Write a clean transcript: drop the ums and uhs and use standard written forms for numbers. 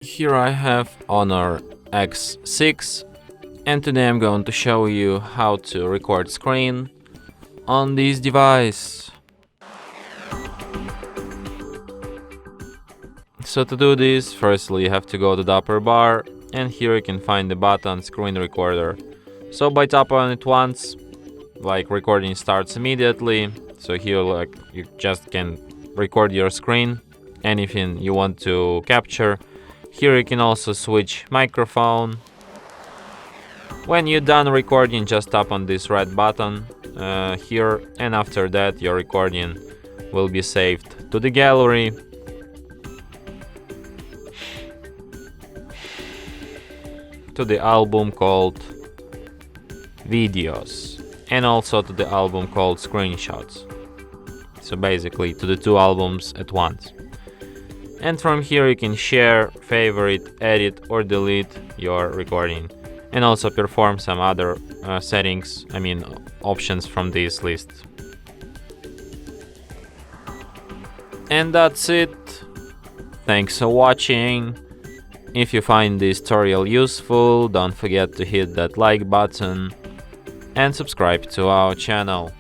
Here I have Honor X6, and today I'm going to show you how to record screen on this device. So to do this, firstly you have to go to the upper bar, and here you can find the button Screen Recorder. So by tapping on it once, recording starts immediately. So here you just can record your screen, anything you want to capture. Here you can also switch microphone. When you're done recording, just tap on this red button here, and after that your recording will be saved to the gallery. To the album called Videos, and also to the album called Screenshots. So basically to the two albums at once. And from here you can share, favorite, edit or delete your recording, and also perform some other options from this list. And that's it. Thanks for watching. If you find this tutorial useful, don't forget to hit that like button and subscribe to our channel.